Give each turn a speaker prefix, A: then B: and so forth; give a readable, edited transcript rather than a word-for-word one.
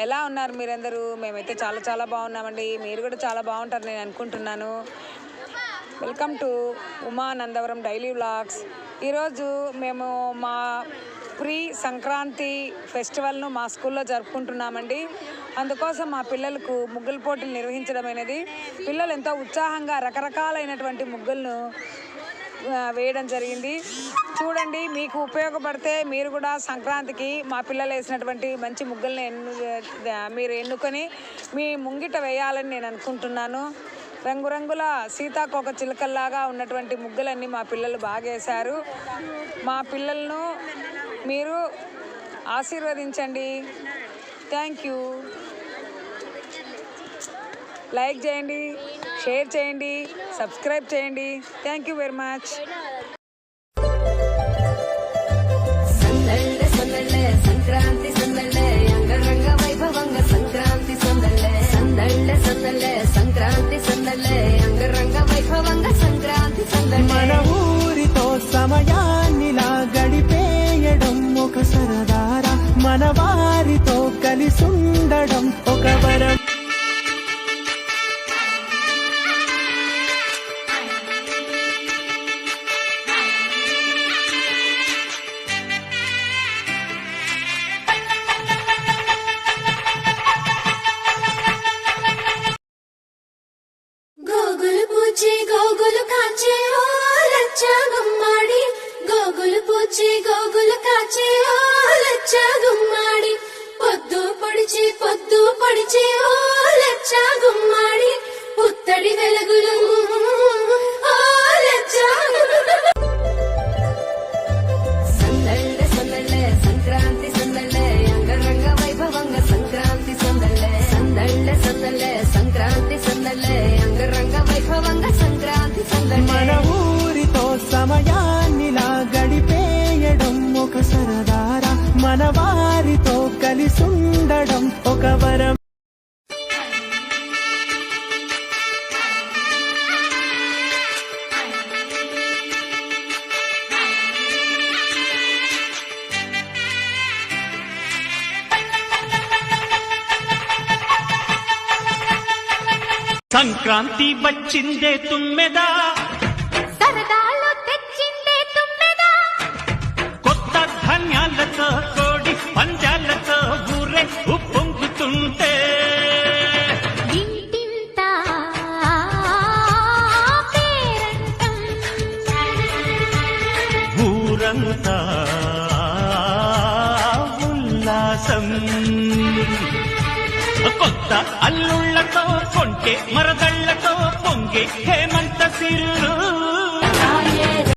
A: ఎలా ఉన్నారు మీరందరూ? మేమైతే చాలా చాలా బాగున్నామండి. మీరు కూడా చాలా బాగుంటారు నేను అనుకుంటున్నాను. Welcome to Uma Nandavaram daily vlogs. ఈరోజు మేము మా ప్రీ సంక్రాంతి ఫెస్టివల్ను మా స్కూల్లో జరుపుకుంటున్నామండి. అందుకోసం మా పిల్లలకు ముగ్గుల పోటీలు నిర్వహించడం అనేది, పిల్లలు ఎంతో ఉత్సాహంగా రకరకాలైనటువంటి ముగ్గులను వేయడం జరిగింది. చూడండి, మీకు ఉపయోగపడితే మీరు కూడా సంక్రాంతికి మా పిల్లలు వేసినటువంటి మంచి ముగ్గులను మీరు ఎన్నుకొని మీ ముంగిట వేయాలని నేను అనుకుంటున్నాను. రంగురంగుల సీతాకోక చిలుకల్లాగా ఉన్నటువంటి ముగ్గులన్నీ మా పిల్లలు బాగా వేశారు. మా పిల్లలను మీరు ఆశీర్వదించండి. Thank you. లైక్ చేయండి, షేర్ చేయండి, సబ్స్క్రైబ్ చేయండి. Thank you very much.
B: Sankranti సందళ్ళే అంగరంగ వైభవంగ సంక్రాంతి సందళ్ళే సందళ్ళే సందళ్ళే సంక్రాంతి సందళ్ళే అంగరంగ వైభవంగ సంక్రాంతి సందళ్ళే.
C: మన ఊరితో సమయాన్నిలా గడిపేయడం ఒక సరదారా, మన వారితో కలిసుండడం ఒక వరం.
D: గోగులు పూచి గోగులు కాచే ఓ లచ్చ గుమ్మాడి, గోగులు పూచి గోగులు కాచే ఓ లచ్చ గుమ్మాడి, పొద్దు పొడిచి ఓ లచ్చ గుమ్మాడి, పుత్తడి వెలుగులు ఓ లచ్చ.
B: సందళ్ళే సందళ్ళే సంక్రాంతి సందళ్ళే అంగరంగ వైభవంగ సంక్రాంతి సందళ్ళే సందళ్ళే సందళ్ళే సంక్రాంతి సందళ్ళే అంగరంగ వైభవంగ సంక్రాంతి సందళ్ళే.
C: మన ఊరితో సమయాన్నిలా గడిపేయడం ఒక సరదారా, మన వారితో కలిసుండడం ఒక వరం.
E: సంక్రాంతి వచ్చిందే తుమ్మెదా,
D: సరదాలు తెచ్చిందే తుమ్మెదా,
E: కొత్త ధాన్యాలతో కోడి పంజాలతో ఊరే ఉప్పొంగుతుంటే,
D: ఇంటింత పేరంటం,
E: ఊరంతా ఉల్లాసం. కొత్త అల్లుళ్లతో కొంటే మరదళ్లతో పొంగే హేమంత సిరులు.